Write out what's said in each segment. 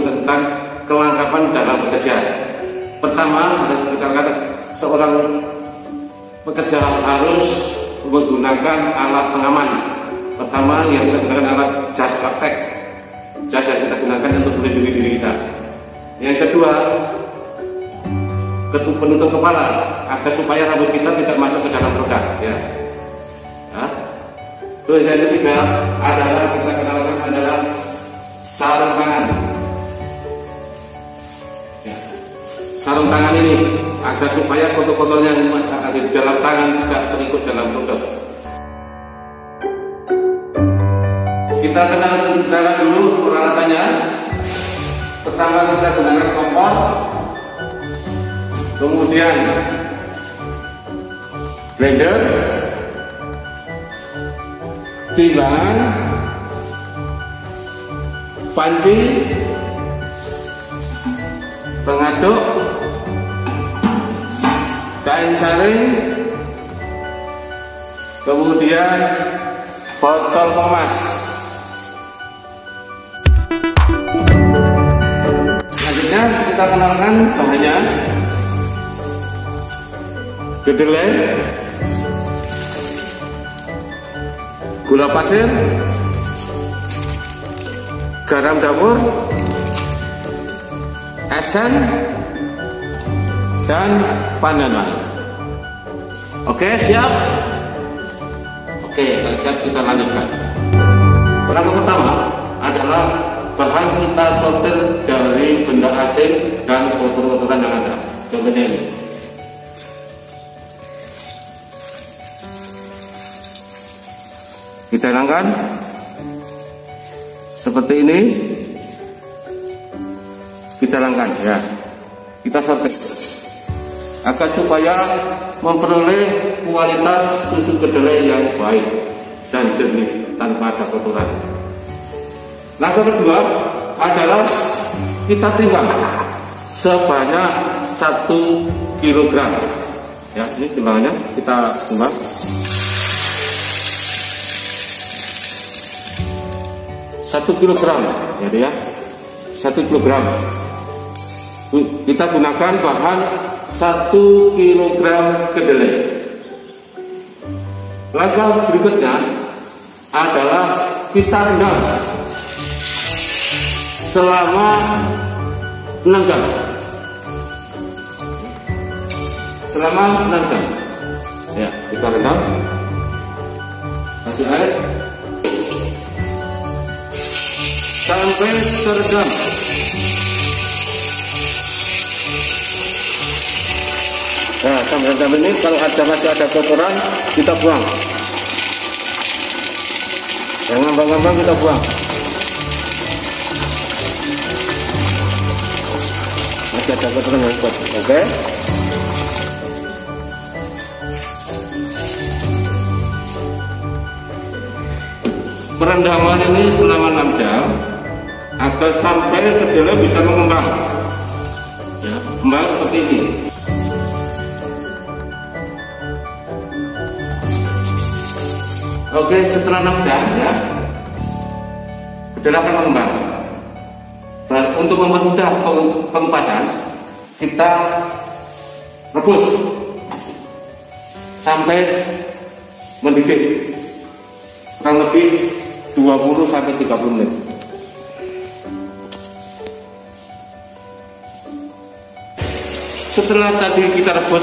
tentang kelengkapan dalam bekerja. Pertama, kita katakan seorang pekerja harus menggunakan alat pengaman. Pertama, yang kita gunakan alat jas praktek, jas yang kita gunakan untuk melindungi diri kita. Yang kedua, penutup kepala agar supaya rambut kita tidak masuk ke dalam produk, ya. Terus yang ketiga adalah kita kenalkan adalah sarung tangan. Ya. Sarung tangan ini agar supaya kotor-kotornya yang ada di dalam tangan tidak terikut dalam produk. Kita kenalkan dulu peralatannya. Pertama kita gunakan kompor, kemudian blender, timbangan, panci, pengaduk, kain saring, kemudian botol pemas. Selanjutnya kita kenalkan bahannya. Kedelai, gula pasir, garam dapur, esen, dan pandan lain. Oke, siap? Oke, kalau siap kita lanjutkan. Langkah pertama adalah bahan kita sortir dari benda asing dan kotor-kotoran yang ada. Contohnya ini. Kita hilangkan seperti ini. Kita hilangkan, ya. Kita sortir agar supaya memperoleh kualitas susu kedelai yang baik dan jernih tanpa ada kotoran. Langkah kedua adalah kita timbang sebanyak 1 kilogram. Ya, ini timbangannya kita timbang. 1 kilogram, jadi ya, 1 kilogram. Kita gunakan bahan 1 kilogram kedelai. Langkah berikutnya adalah kita rendam selama 6 jam. Selama 6 jam. Ya, kita rendam. Kasih air sampai terendam. Nah, sampai rendam ini kalau masih ada kotoran kita buang. Yang ngambang-ngambang kita buang. Masih ada kotoran yang kuat. Oke. Perendaman ini selama 6 jam agar sampai kedelai bisa mengembang. Ya, kembang seperti ini. Oke, setelah 6 jam ya, kedelai akan mengembang. Dan untuk mempermudah pengupasan, kita rebus sampai mendidih, kurang lebih 20 sampai 30 menit. Setelah tadi kita rebus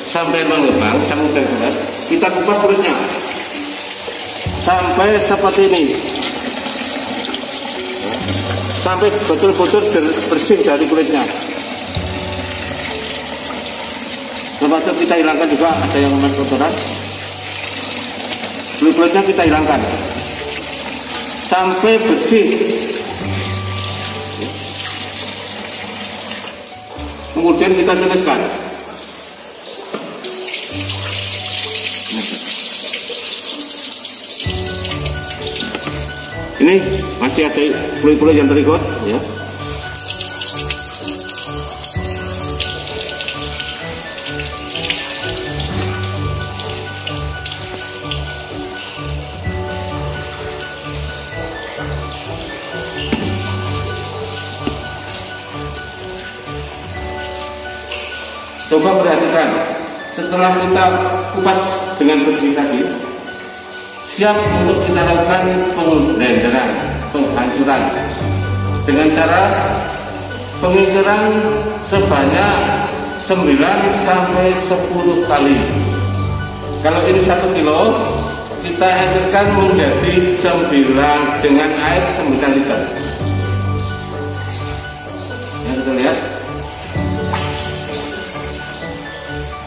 sampai mengembang, sampai udah kita kupas kulitnya sampai seperti ini, sampai betul-betul bersih dari kulitnya. Termasuk kita hilangkan juga ada yang masuk kotoran. Kulitnya kita hilangkan sampai bersih. Kemudian kita tiriskan. Ini masih ada kulit-kulit yang terikut, ya. Coba perhatikan, setelah kita kupas dengan bersih tadi, siap untuk kita lakukan pemblenderan, penghancuran dengan cara pengincuran sebanyak 9 sampai 10 kali. Kalau ini 1 kilo, kita hancurkan menjadi 9 dengan air 9 liter. Ya, kita lihat.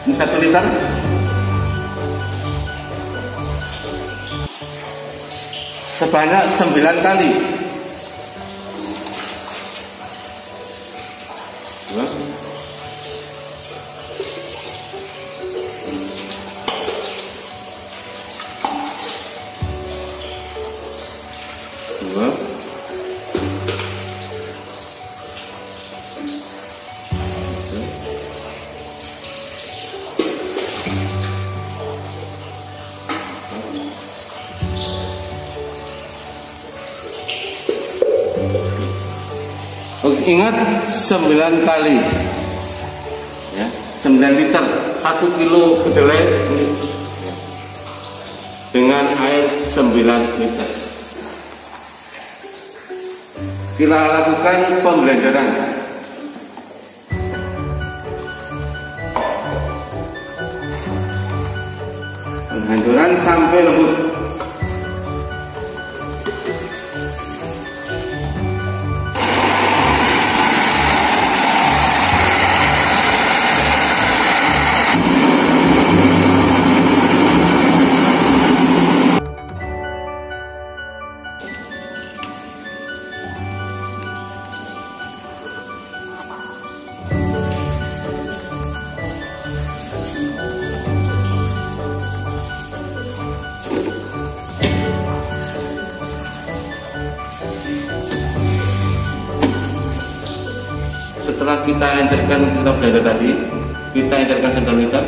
Ini 1 liter. Sebanyak 9 kali. Dua. Dua. Ingat 9 kali ya, 9 liter 1 kilo kedelai dengan air 9 liter. Kita lakukan pemblenderan. Penghancuran sampai lembut. Setelah kita encerkan, kita blender tadi, kita encerkan 1 liter,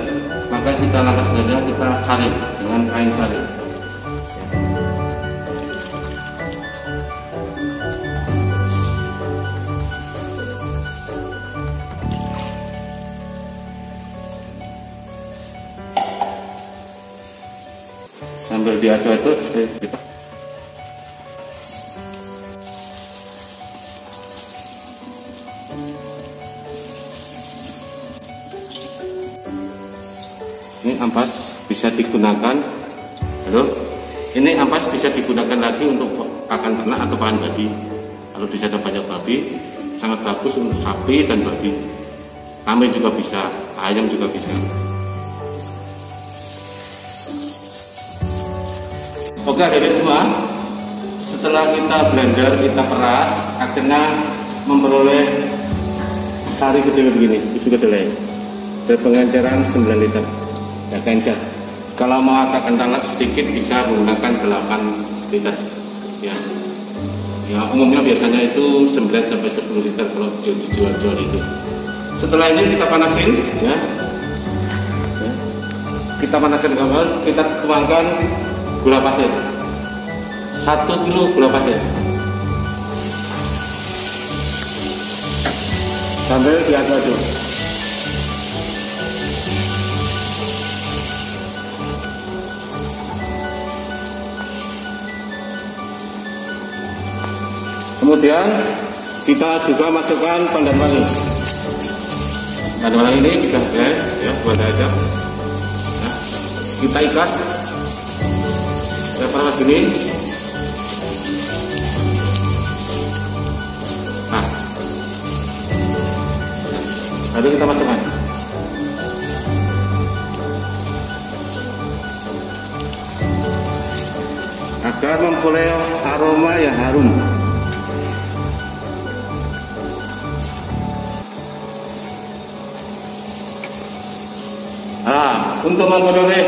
maka kita langkah selanjutnya kita salin dengan kain salin. Sambil diaduk-aduk kita ini ampas bisa digunakan. Halo, ini ampas bisa digunakan lagi untuk pakan ternak atau pakan babi. Kalau di sana banyak babi, sangat bagus untuk sapi dan babi. Kambing juga bisa, ayam juga bisa. Oke, dari semua. Setelah kita blender, kita peras, akhirnya memperoleh sari kedelai begini, susu kedelai berpengenceran 9 liter. Ya, kencer. Kalau mau agak kental sedikit bisa menggunakan 8 liter. Ya. Ya, umumnya biasanya itu 9 sampai 10 liter kalau dijual-jual itu. Setelah ini kita panasin, ya. Ya. Kita panaskan kompor, kita tuangkan gula pasir. 1 kilo gula pasir. Sambil diaduk-aduk. Kemudian kita juga masukkan pandan wangi. Pandan wangi ini kita ya buat aja. Nah, kita ikat. Kita peras gini. Nah, lalu kita masukkan. Agar memperoleh aroma yang harum. Untuk memperoleh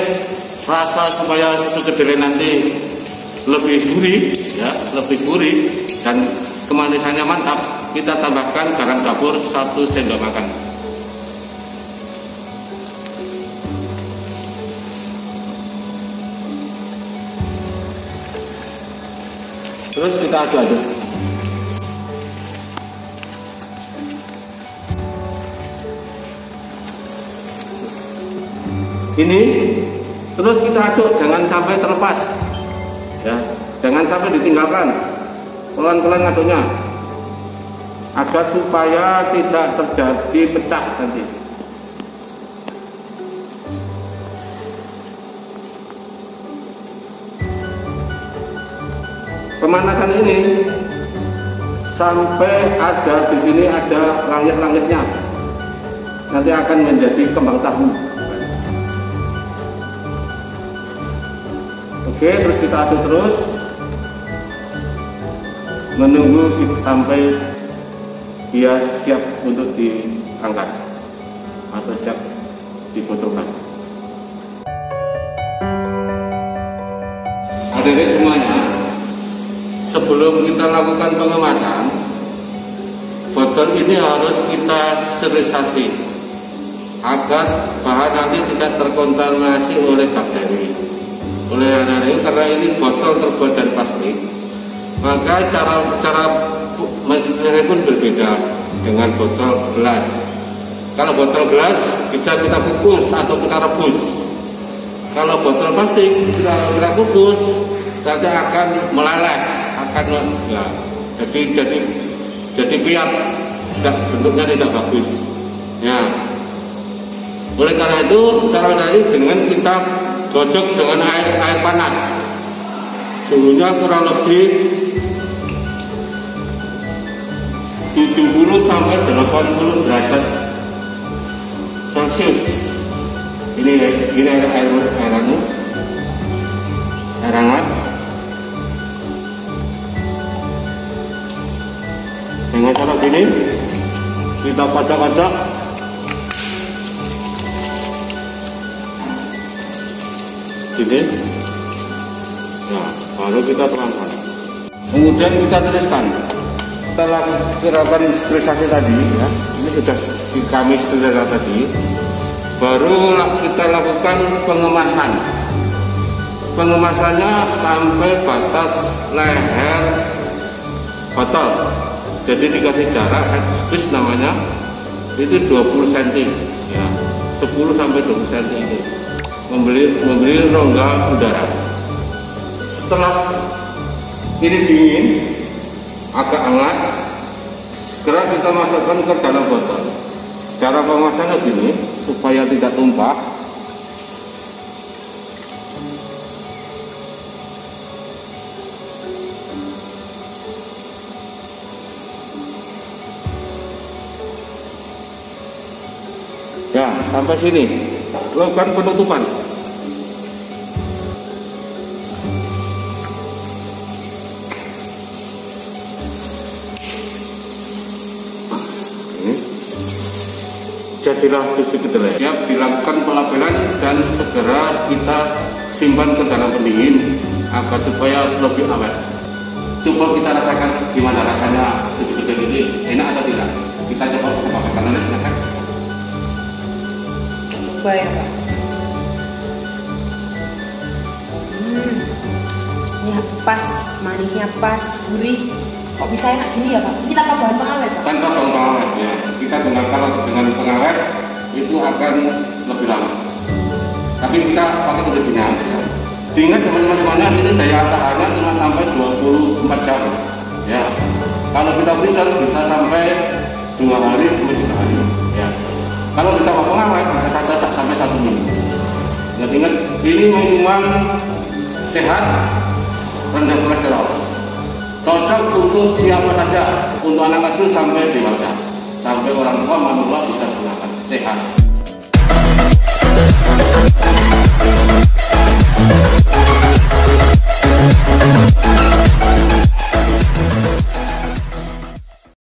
rasa supaya susu kedelai nanti lebih gurih, ya, lebih gurih dan kemanisannya mantap, kita tambahkan garam dapur 1 sendok makan. Terus kita aduk-aduk. ini, terus kita aduk, jangan sampai terlepas, ya, jangan sampai ditinggalkan, pelan-pelan aduknya, agar supaya tidak terjadi pecah nanti. Pemanasan ini sampai ada di sini ada langit-langitnya, nanti akan menjadi kembang tahu. Oke, terus kita aduk terus, menunggu sampai dia siap untuk diangkat atau siap dibutuhkan. Hadirin semuanya, sebelum kita lakukan pengemasan, botol ini harus kita sterilisasi agar bahan nanti tidak terkontaminasi oleh bakteri. Oleh karena ini botol terbuat dari plastik, maka cara mensterilnya pun berbeda dengan botol gelas. Kalau botol gelas bisa kita kukus atau kita rebus. Kalau botol plastik kita kukus, nanti akan meleleh, akan ya, jadi piat, bentuknya tidak bagus. Ya. Oleh karena itu cara ini dengan kita gocok dengan air panas, suhunya kurang lebih 70 sampai 80 derajat Celcius. Ini air hangat. Dengan cara gini kita kocok-kocok. Gini. Nah, baru kita tuangkan. Kemudian kita tiriskan. Setelah kita lakukan sterilisasi tadi, ya, ini sudah kami sterilisasi tadi, baru kita lakukan pengemasan. Pengemasannya sampai batas leher botol. Jadi dikasih jarak headspace namanya, itu 20 cm, ya, 10 sampai 20 cm itu. Memberi rongga udara. Setelah ini dingin, agak hangat, segera kita masukkan ke dalam botol. Cara pengemasannya gini, supaya tidak tumpah. Ya, sampai sini. Lakukan penutupan. Jadilah susu kedelai. Siap dilakukan pelabelan dan segera kita simpan ke dalam pendingin agar supaya lebih awet. Coba kita rasakan gimana rasanya susu kedelai ini, enak atau tidak? Kita coba bersama kanan, silakan. Coba ya, Pak. Ini pas, manisnya pas, gurih. Kok bisa enak gini ya, Pak? Kita tambahan pengawet, Pak? Tanpa pengawet, ya. Kita kalau dengan pengawet itu akan lebih lama. Tapi kita pakai original. Ya. Diingat teman-teman, ini daya tahannya cuma sampai 24 jam. Ya. Kalau kita freezer bisa sampai 2 hari sampai 3 hari. Ya. Kalau kita mau pengawet bisa sampai 1 minggu. Ya, ingat ini minuman sehat, rendah kolesterol. Cocok untuk siapa saja, untuk anak kecil sampai dewasa, sampai orang tua, manula bisa gunakan, sehat.